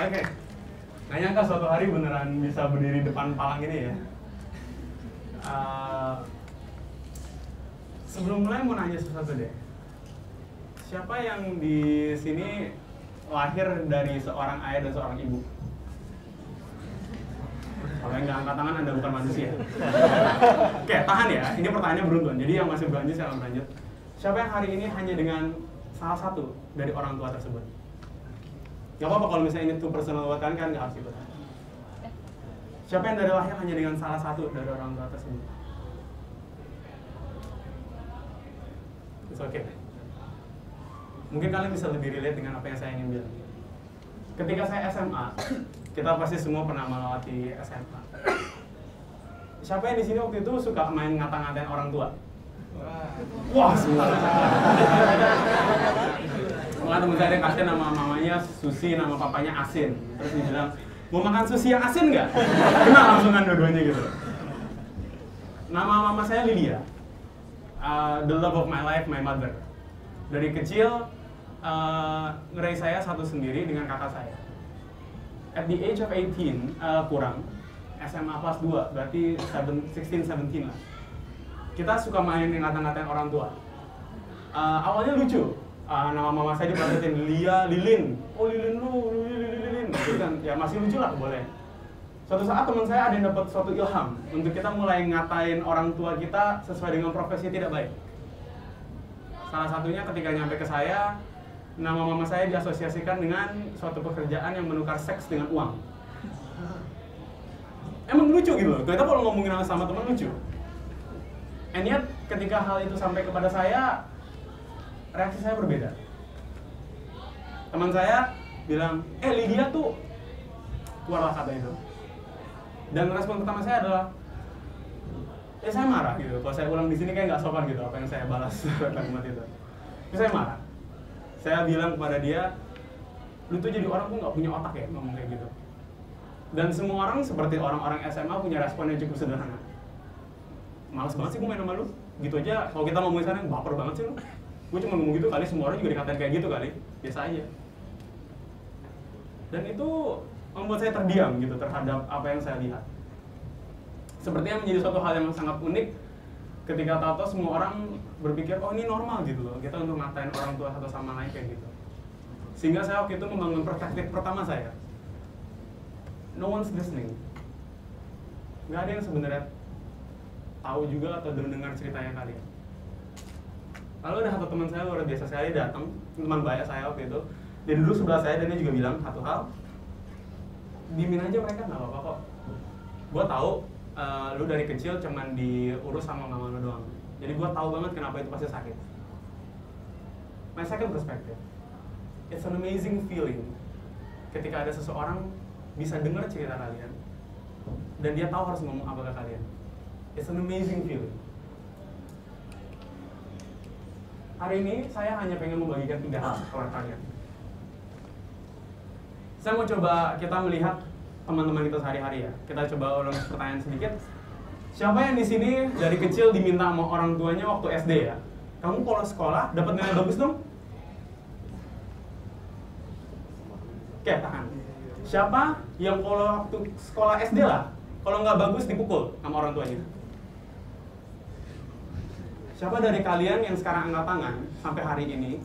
Oke, nggak nyangka suatu hari beneran bisa berdiri depan palang ini ya. Sebelum mulai mau nanya sesuatu deh. Siapa yang di sini lahir dari seorang ayah dan seorang ibu? Kalau yang nggak angkat tangan Anda bukan manusia. Oke, tahan ya. Ini pertanyaannya beruntun. Jadi yang masih berlanjut saya akan lanjut. Siapa yang hari ini hanya dengan salah satu dari orang tua tersebut? Gak apa-apa kalau misalnya ini too personal buat kalian kan nggak harus ikut. Siapa yang dari lahir hanya dengan salah satu dari orang tua tersebut? It's okay. Mungkin kalian bisa lebih relate dengan apa yang saya ingin bilang. Ketika saya SMA, kita pasti semua pernah melewati SMA. Siapa yang di sini waktu itu suka main ngata-ngatain orang tua? Wah, semua. Malah temen saya kasih nama mamanya Susi, nama papanya Asin. Terus dia bilang, mau makan sushi yang asin nggak? Kenal langsungan dua-duanya gitu. Nama mama saya Lydia. The love of my life, my mother. Dari kecil, ngeraih saya satu sendiri dengan kakak saya. At the age of 18, kurang, SMA kelas 2, berarti 16-17 lah. Kita suka main ngata-ngatain orang tua. Awalnya lucu. Nama mama saya dipelajarin Lia, Lilin. Oh Lilin lu, Lilin. Gitu kan, ya masih lucu lah boleh. Suatu saat teman saya ada yang dapat suatu ilham untuk kita mulai ngatain orang tua kita sesuai dengan profesi tidak baik. Salah satunya ketika nyampe ke saya, nama mama saya diasosiasikan dengan suatu pekerjaan yang menukar seks dengan uang. Emang lucu gitu loh, kita kalau ngomongin sama teman lucu. And yet, ketika hal itu sampai kepada saya, reaksi saya berbeda. Teman saya bilang, Lydia tuh, keluarlah kata itu. Dan respon pertama saya adalah, ya saya marah gitu. Kalau saya ulang di sini kayak nggak sopan gitu apa yang saya balas kalimat itu. Tapi saya marah. Saya bilang kepada dia, lu tuh jadi orang tuh nggak punya otak ya ngomong kayak gitu. Dan semua orang seperti orang-orang SMA punya respon yang cukup sederhana. Males banget sih gue main sama lu. Gitu aja. Kalau kita ngomongin sana, baper banget sih lu. Gue cuma ngomong gitu kali, semua orang juga dikatain kayak gitu kali. Biasa aja. Dan itu membuat saya terdiam gitu terhadap apa yang saya lihat. Sepertinya menjadi suatu hal yang sangat unik ketika tahu semua orang berpikir, oh ini normal gitu loh, kita untuk ngatain orang tua satu sama lain kayak gitu. Sehingga saya waktu itu membangun perspektif pertama saya. No one's listening. Gak ada yang sebenarnya tahu juga atau dengar ceritanya kalian. Lalu ada satu teman saya luar biasa sekali datang, teman baik saya waktu itu. Dia duduk sebelah saya dan dia juga bilang satu hal, diemin aja mereka nggak apa-apa kok. Gue tahu lu dari kecil cuman diurus sama mama lu doang. Jadi gue tahu banget kenapa itu pasti sakit. My second perspective, it's an amazing feeling ketika ada seseorang bisa dengar cerita kalian dan dia tahu harus ngomong apa ke kalian. It's an amazing feeling. Hari ini saya hanya pengen membagikan 3 hal kepada kalian. Saya mau coba kita melihat teman-teman kita sehari-hari ya. Kita coba ulang pertanyaan sedikit. Siapa yang di sini dari kecil diminta sama orang tuanya waktu SD ya? Kamu kalau sekolah dapat nilai bagus dong? Oke, tahan. Siapa yang kalau waktu sekolah SD lah, kalau nggak bagus dipukul sama orang tuanya? Siapa dari kalian yang sekarang angkat tangan sampai hari ini,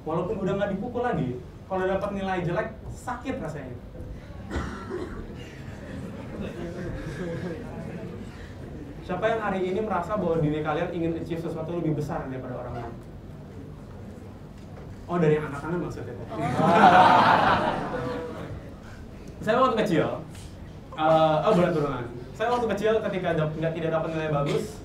walaupun udah nggak dipukul lagi, kalau dapat nilai jelek, sakit rasanya? Siapa yang hari ini merasa bahwa diri kalian ingin achieve sesuatu lebih besar daripada orang lain? Oh, dari yang angkat tangan maksudnya? Saya waktu kecil, berat turunan. Saya waktu kecil ketika tidak dapat nilai bagus,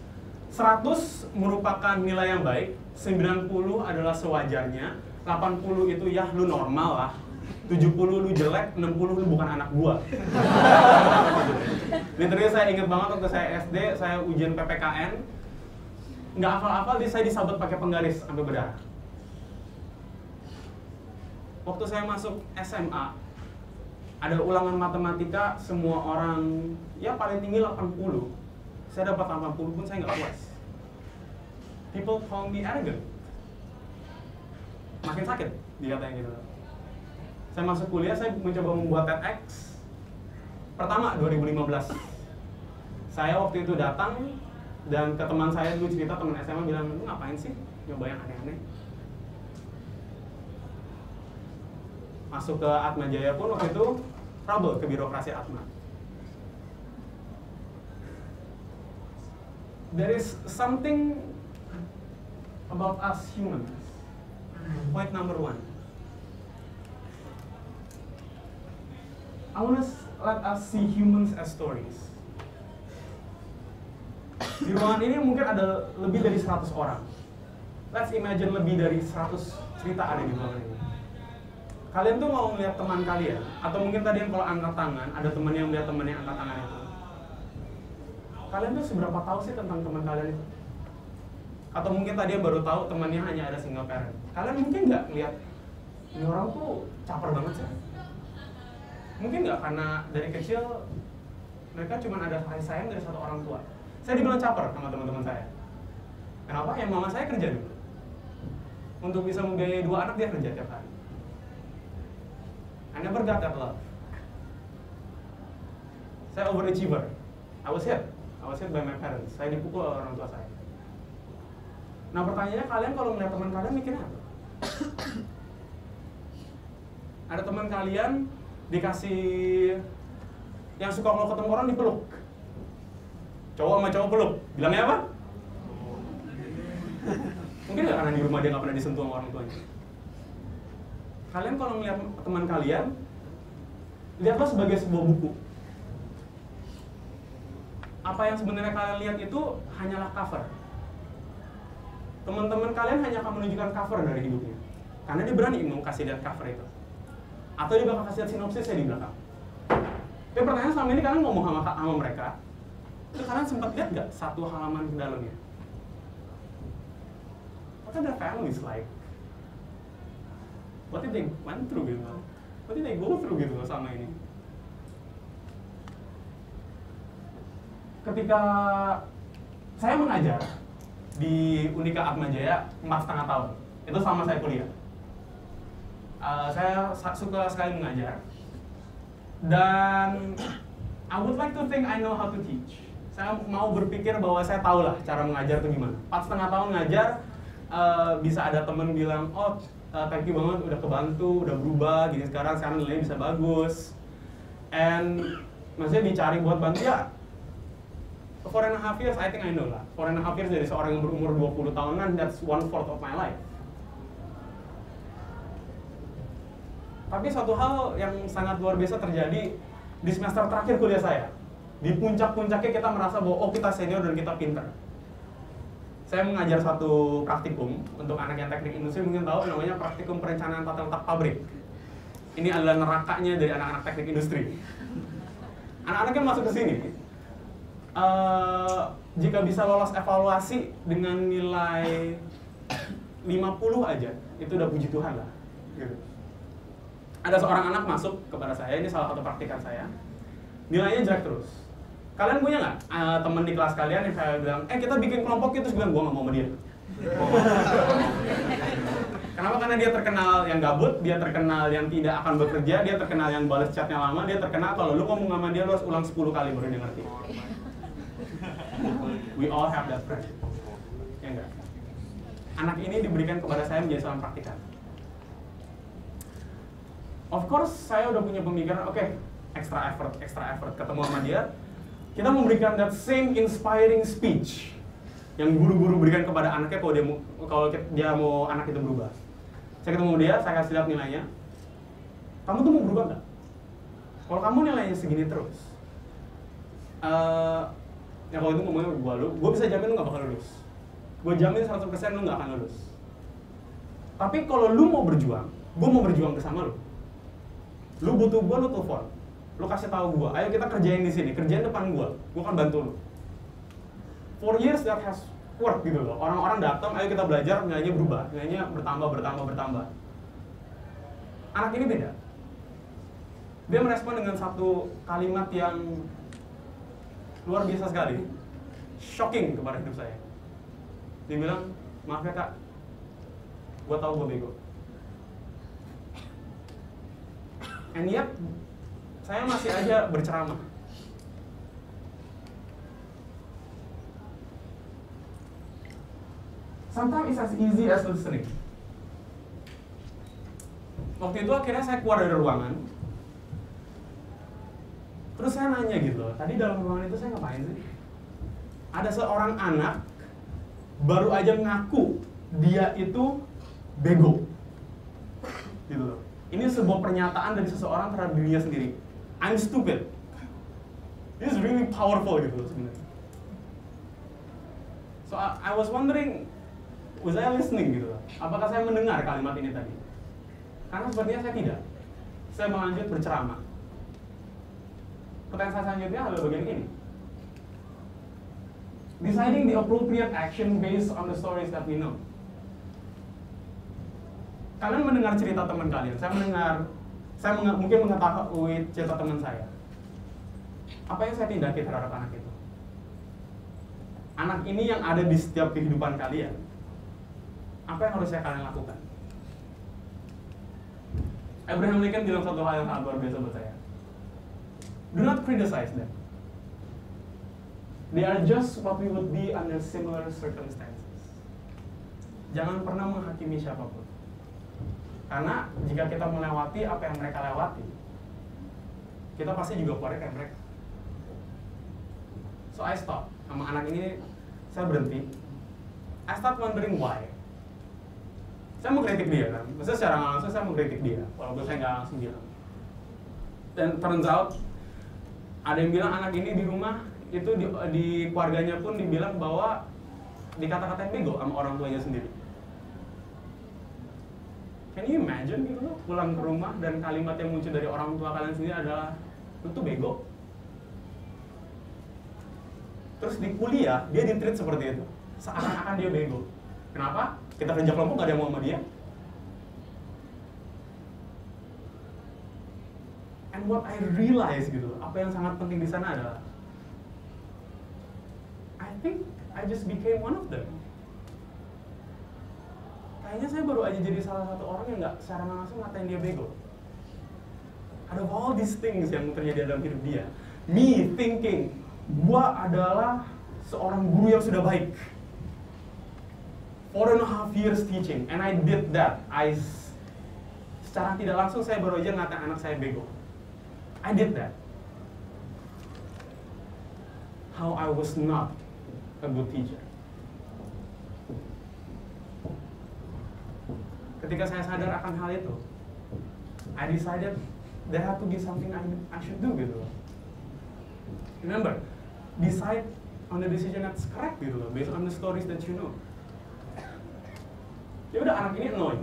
100 merupakan nilai yang baik, 90 adalah sewajarnya, 80 itu ya lu normal lah, 70 lu jelek, 60 lu bukan anak gua. Literally saya ingat banget waktu saya SD, saya ujian PPKN, nggak hafal-hafal, saya disabet pakai penggaris sampai berdarah. waktu saya masuk SMA, ada ulangan matematika, semua orang, ya paling tinggi 80. Saya dapat 80 pun saya nggak puas. People call me arrogant. Makin sakit dikatain gitu. Saya masuk kuliah, saya mencoba membuat TEDx. Pertama, 2015. Saya waktu itu datang, dan ke teman saya dulu cerita, teman SMA bilang, lu ngapain sih nyoba yang aneh-aneh? Masuk ke Atma Jaya pun waktu itu trouble ke birokrasi Atma. There is something about us humans. Point number 1. I want to let us see humans as stories. Di ruangan ini mungkin ada lebih dari 100 orang. Let's imagine lebih dari 100 cerita ada di ruangan ini. Kalian tuh mau melihat teman kalian, atau mungkin tadi yang kalau angkat tangan, ada teman yang melihat teman yang angkat tangan itu. Kalian tuh seberapa tahu sih tentang teman kalian itu? Atau mungkin tadi yang baru tahu temannya hanya ada single parent. Kalian mungkin nggak lihat, ini orang tuh caper banget sih. Mungkin nggak, karena dari kecil mereka cuma ada kasih sayang dari satu orang tua. Saya dibilang caper sama teman-teman saya. Kenapa? Ya mama saya kerja dulu. Untuk bisa membiayai 2 anak dia kerja tiap hari. I never got that love. Saya overachiever. I was hit by my parents. Saya dipukul oleh orang tua saya. Nah pertanyaannya, kalian kalau melihat teman kalian mikirnya apa? Ada teman kalian dikasih, yang suka kalau ketemu orang dipeluk. Cowok sama cowok peluk. Bilangnya apa? Mungkin nggak, karena di rumah dia nggak pernah disentuh sama orang tuanya. Kalian kalau melihat teman kalian, lihatlah sebagai sebuah buku. Apa yang sebenarnya kalian lihat itu hanyalah cover. Teman-teman kalian hanya akan menunjukkan cover dari hidupnya, karena dia berani mau kasih lihat cover itu. Atau dia bakal kasih lihat sinopsisnya di belakang. Tapi pertanyaan, selama ini kalian ngomong sama mereka, itu kalian sempat lihat nggak satu halaman ke dalamnya? What are their families like? What did they went through gitu? What did they go through gitu sama ini? Ketika saya mengajar di Unika Atma Jaya 4,5 tahun, itu sama saya kuliah. Saya suka sekali mengajar, dan I would like to think I know how to teach. Saya mau berpikir bahwa saya tahu lah cara mengajar itu gimana. 4,5 tahun ngajar, bisa ada temen bilang, oh thank you banget udah kebantu, udah berubah gini sekarang nilainya bisa bagus. And maksudnya dicari buat bantu ya. 4.5 years, I think I know lah. 4.5 years dari seorang yang berumur 20 tahunan, that's 1/4 of my life. Tapi suatu hal yang sangat luar biasa terjadi di semester terakhir kuliah saya. Di puncak-puncaknya kita merasa bahwa oh kita senior dan kita pintar. Saya mengajar satu praktikum untuk anak yang teknik industri, mungkin tahu namanya praktikum perencanaan tata letak pabrik. Ini adalah nerakanya dari anak-anak teknik industri. Anak-anaknya masuk ke sini. Jika bisa lolos evaluasi dengan nilai 50 aja, itu udah puji Tuhan lah. Gitu. Ada seorang anak masuk kepada saya, ini salah satu praktikan saya, nilainya jelek terus. Kalian punya nggak teman di kelas kalian yang saya bilang, kita bikin kelompok itu, bilang gue nggak mau sama dia. Kenapa? Karena dia terkenal yang gabut, dia terkenal yang tidak akan bekerja, dia terkenal yang balas chatnya lama, dia terkenal kalau lu ngomong sama dia lu harus ulang 10 kali baru dia ngerti. We all have that friend. Ya enggak? Anak ini diberikan kepada saya menjadi seorang praktikan. Of course, saya udah punya pemikiran, oke, extra effort, ketemu sama dia. Kita memberikan that same inspiring speech yang guru-guru berikan kepada anaknya kalau dia mau anak itu berubah. Saya ketemu dia, saya kasih lihat nilainya. Kamu tuh mau berubah nggak? Kalau kamu nilainya segini terus, ya kalau itu ngomongnya gue bisa jamin lu nggak bakal lulus. Gue jamin 100% lu nggak akan lulus. Tapi kalau lu mau berjuang, gue mau berjuang bersama lu. Lu butuh gue, lu telepon. Lu kasih tahu gue, ayo kita kerjain di sini, kerjain depan gue akan bantu lu. 4 years that has worked gitu loh. Orang-orang datang, ayo kita belajar, nilainya berubah, nilainya bertambah. Anak ini beda. Dia merespon dengan satu kalimat yang luar biasa sekali, shocking kepada hidup saya. Dia bilang, maaf ya kak, gue tahu gue bego. And yet, saya masih aja berceramah. Sometimes it's as easy as listening. Waktu itu akhirnya saya keluar dari ruangan. Terus saya nanya gitu loh, tadi dalam ruangan itu saya ngapain sih? Ada seorang anak baru aja ngaku dia itu bego. Gitu loh. Ini sebuah pernyataan dari seseorang terhadap dirinya sendiri. I'm stupid. This is really powerful gitu loh sebenarnya. So I was wondering, was I listening gitu loh? Apakah saya mendengar kalimat ini tadi? Karena sepertinya saya tidak. Saya melanjut berceramah. Pertanyaan saya selanjutnya adalah bagian ini. Deciding the appropriate action based on the stories that we know. Kalian mendengar cerita teman kalian. Saya mungkin mengetahui cerita teman saya. Apa yang saya tindaki terhadap anak itu? Anak ini yang ada di setiap kehidupan kalian. Apa yang harus kalian lakukan? Abraham Lincoln bilang satu hal yang sangat luar biasa buat saya. Do not criticize them. They are just what we would be under similar circumstances. Jangan pernah menghakimi siapapun. Karena jika kita melewati apa yang mereka lewati, kita pasti juga keluarnya kayak mereka. So I stop. Sama anak ini, saya berhenti. I start wondering why. Saya mengkritik dia kan. Maksudnya secara langsung saya mengkritik dia, walaupun saya nggak langsung bilang. Dan turns out, ada yang bilang anak ini di rumah, itu di keluarganya pun dibilang bahwa dikata-katain bego sama orang tuanya sendiri. Can you imagine gitu loh, pulang ke rumah dan kalimat yang muncul dari orang tua kalian sendiri adalah, lu tuh bego. Terus di kuliah, dia di-treat seperti itu. Seakan-akan dia bego. Kenapa? Kita kerja kelompok gak ada yang mau sama dia. And what I realize gitu, apa yang sangat penting di sana adalah, I think I just became one of them. Kayaknya saya baru aja jadi salah satu orang yang nggak secara langsung ngatain dia bego. Out of all these things yang terjadi dalam hidup dia, me thinking, gua adalah seorang guru yang sudah baik. 4.5 years teaching, and I did that. Secara tidak langsung saya baru aja ngatain anak saya bego. I did that. How I was not a good teacher. Ketika saya sadar akan hal itu, I decided there had to be something I should do gitu loh. Remember, decide on the decision that's correct gitu loh, based on the stories that you know. Ya udah, anak ini annoying.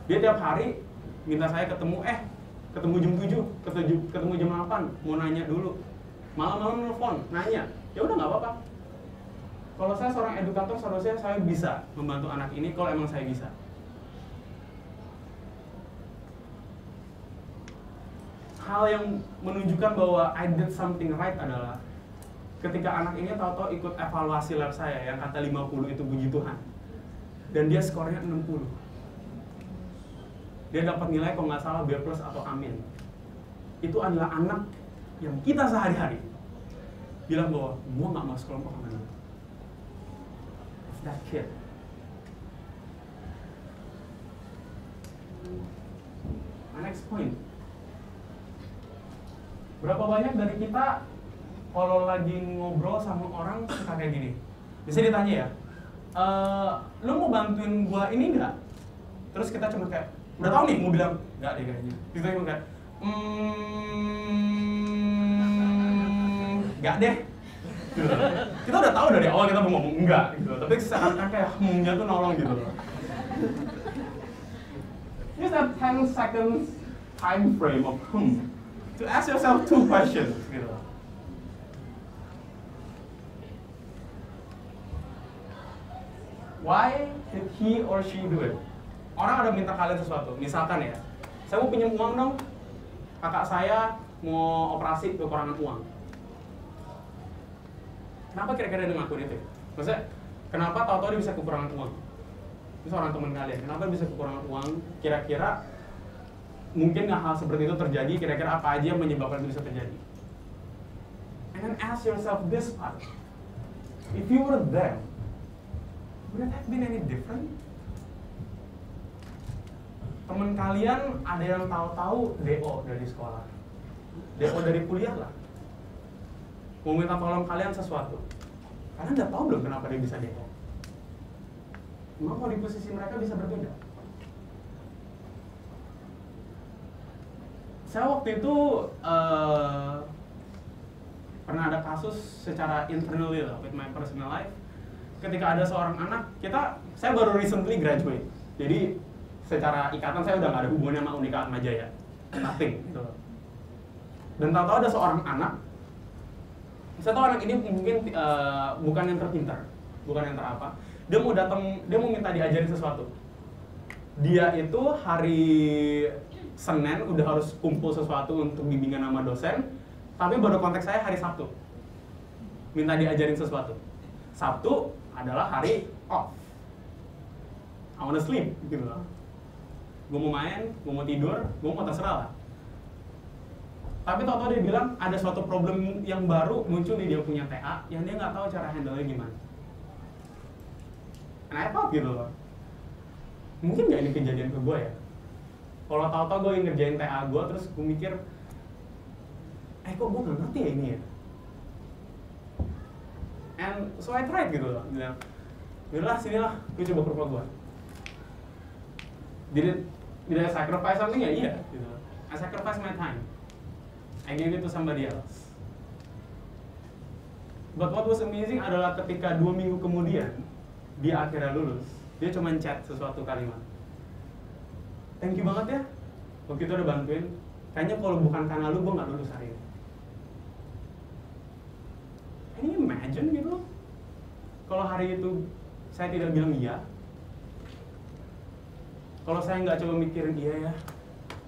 Dia tiap hari minta saya ketemu jam 7, ketemu jam 8, mau nanya dulu. Malam-malam nelfon, nanya. Ya udah nggak apa-apa. Kalau saya seorang edukator, seharusnya saya bisa membantu anak ini kalau emang saya bisa. Hal yang menunjukkan bahwa I did something right adalah ketika anak ini tahu-tahu ikut evaluasi lab saya yang kata 50 itu puji Tuhan. Dan dia skornya 60. Dia dapat nilai kalau nggak salah B+ atau amin. Itu adalah anak yang kita sehari-hari bilang bahwa gua nggak masuk kelompok sama dia. It's that kid. My next point. Berapa banyak dari kita kalau lagi ngobrol sama orang suka kayak gini? Bisa ditanya ya, lu mau bantuin gua ini nggak? Terus kita cuma kayak, udah tahu nih mau bilang nggak deh kayaknya. Kita cuma kayak, nggak deh. Gitu. Kita udah tahu dari awal kita mau ngomong enggak gitu, tapi seakan-akan kayak nya tuh nolong gitu loh. Use that 10 seconds time frame of to ask yourself 2 questions gitu. Why did he or she do it? Orang ada minta kalian sesuatu, misalkan ya, Saya mau pinjam uang dong, kakak saya mau operasi kekurangan uang. Kenapa kira-kira dia ngelakuin itu? Maksudnya, kenapa tahu-tahu dia bisa kekurangan uang? Itu seorang teman kalian, kenapa dia bisa kekurangan uang? Kira-kira mungkin nggak hal seperti itu terjadi, kira-kira apa aja yang menyebabkan itu bisa terjadi? And then ask yourself this part. If you were there, would it have been any different? Teman kalian ada yang tahu-tahu DO dari sekolah, DO dari kuliah lah, mau minta tolong kalian sesuatu, kalian udah tahu belum kenapa dia bisa DO? Emang kalau di posisi mereka bisa berbeda? Saya waktu itu pernah ada kasus secara internally lah, with my personal life. Ketika ada seorang anak, saya baru recently graduate, jadi secara ikatan saya udah gak ada hubungannya sama Unika Atmajaya, nothing gitu. Dan tahu-tahu ada seorang anak, saya tahu anak ini mungkin bukan yang terpintar, bukan yang terapa. Dia mau minta diajarin sesuatu. Dia itu hari Senin udah harus kumpul sesuatu untuk bimbingan sama dosen, tapi baru kontak saya hari Sabtu, minta diajarin sesuatu. Sabtu adalah hari off, I wanna sleep gitu loh. Gue mau main, gue mau tidur, gue mau terserah lah. Tapi tahu-tahu dia bilang ada suatu problem yang baru muncul di dia punya TA yang dia nggak tahu cara handle-nya gimana. And I thought gitu loh, mungkin nggak ini kejadian ke gue ya? Kalau tahu-tahu gue yang ngerjain TA gue, terus gue mikir, kok gue nggak ngerti ya ini ya? And so I tried gitu loh, bilang, yaudah sinilah, gue coba ke rumah gue. Did I sacrifice something? Ya iya gitu. I sacrifice my time, I gave it to somebody else. But what was amazing adalah ketika 2 minggu kemudian dia akhirnya lulus, dia cuma chat sesuatu kalimat, thank you banget ya, waktu itu udah bantuin. Kayaknya kalau bukan karena lu, gue nggak lulus hari ini. Can you imagine gitu? Kalau hari itu saya tidak bilang iya, kalau saya nggak coba mikirin iya ya,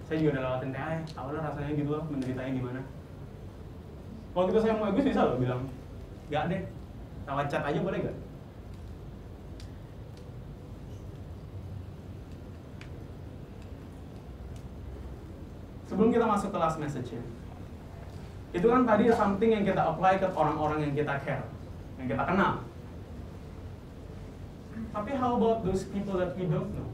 saya juga udah lewatin TA ya, tau lah rasanya gitu loh, menderitanya gimana. Kalau gitu saya mau egois bisa loh bilang, nggak deh, lewat chat aja boleh nggak? Sebelum kita masuk ke last message-nya, itu kan tadi something yang kita apply ke orang-orang yang kita care, yang kita kenal. Tapi how about those people that we don't know?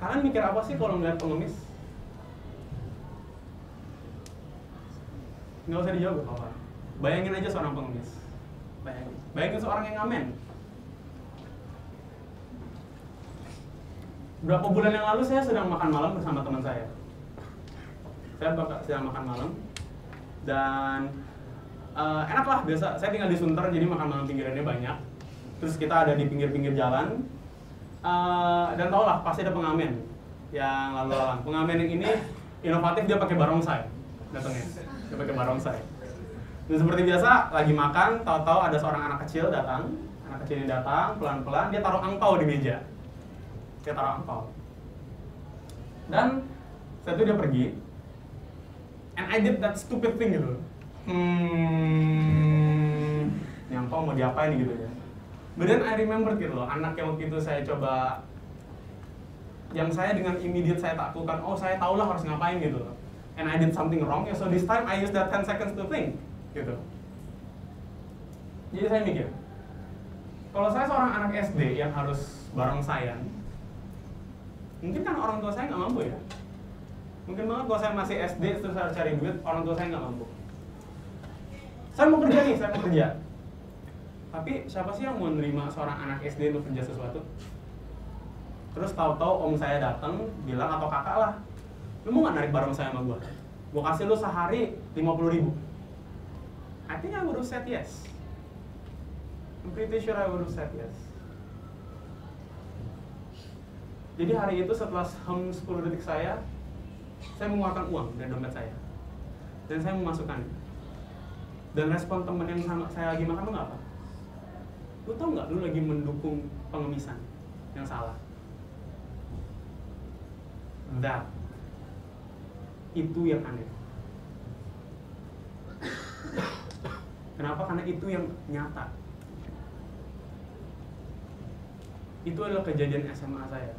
Kalian mikir apa sih kalau ngeliat pengemis? Nggak usah dijawab apa-apa. Bayangin aja seorang pengemis. Bayangin seorang yang ngamen. Berapa bulan yang lalu saya sedang makan malam bersama teman saya. Saya sedang makan malam dan enak lah, biasa. Saya tinggal di Sunter, jadi makan malam pinggirannya banyak. Terus kita ada di pinggir-pinggir jalan. Dan tau lah, pasti ada pengamen yang lalu-lalang. Pengamen yang ini inovatif, dia pakai barongsai datangnya. Dia pakai barongsai. Dan seperti biasa, lagi makan, tahu-tahu ada seorang anak kecil datang. Anak kecil ini datang, pelan-pelan, dia taruh angpau di meja. Dia taruh angpau. Dan setelah itu dia pergi. And I did that stupid thing gitu. Ini angpau mau diapain gitu ya. But then I remember gitu loh, anak yang waktu itu saya coba, yang saya dengan immediate saya takutkan, oh saya tahulah harus ngapain gitu loh. And I did something wrong, so this time I use that 10 seconds to think gitu. Jadi saya mikir, kalau saya seorang anak SD yang harus barongsayan, mungkin kan orang tua saya nggak mampu ya. Mungkin banget kalau saya masih SD terus harus cari duit, orang tua saya nggak mampu. Saya mau kerja nih, saya mau kerja. Tapi siapa sih yang mau nerima seorang anak SD untuk kerja sesuatu? Terus tahu-tahu om saya datang bilang, atau kakak lah, lu mau nggak narik barang saya sama gua? Gua kasih lu sehari 50.000. I think I would have said yes. I'm pretty sure I would have said yes. Jadi hari itu setelah 10 detik saya mengeluarkan uang dari dompet saya. Dan saya memasukkannya. Dan respon temen yang sama saya lagi makan, lu nggak apa? Lu tau nggak, lu lagi mendukung pengemisan yang salah. that. Itu yang aneh. Kenapa? Karena itu yang nyata. Itu adalah kejadian SMA saya.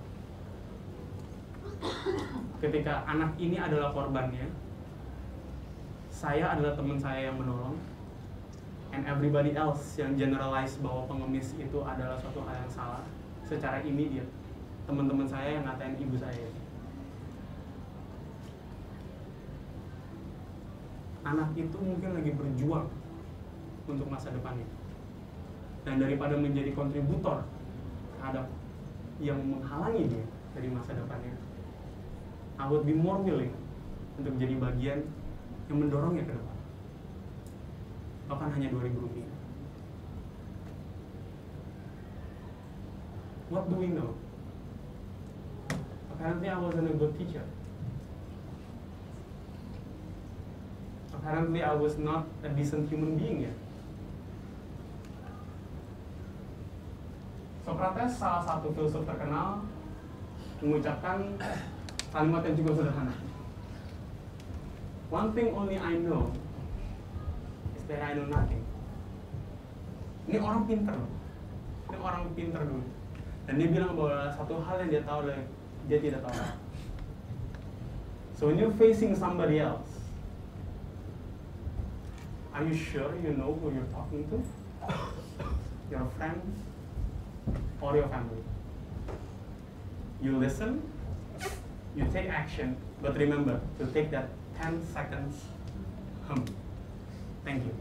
Ketika anak ini adalah korbannya, saya adalah teman saya yang menolong, and everybody else yang generalize bahwa pengemis itu adalah suatu hal yang salah secara immediate. Teman-teman saya yang ngatain ibu saya. Anak itu mungkin lagi berjuang untuk masa depannya, dan daripada menjadi kontributor terhadap yang menghalangi dia dari masa depannya, I would be more willing untuk jadi bagian yang mendorongnya ke depan. Bahkan hanya 2.000 rupiah. What do we know? Apparently I wasn't a good teacher. Apparently I was not a decent human being yet. Socrates, salah satu filsuf terkenal, mengucapkan kalimat yang cukup sederhana. One thing only I know is that I know nothing. Ini orang pinter loh. Ini orang pinter dulu. Dan dia bilang bahwa satu hal yang dia tahu adalah dia tidak tahu. So when you're facing somebody else, are you sure you know who you're talking to? Your friend or your family? You listen, you take action, but remember to take that 10 seconds hum. Thank you.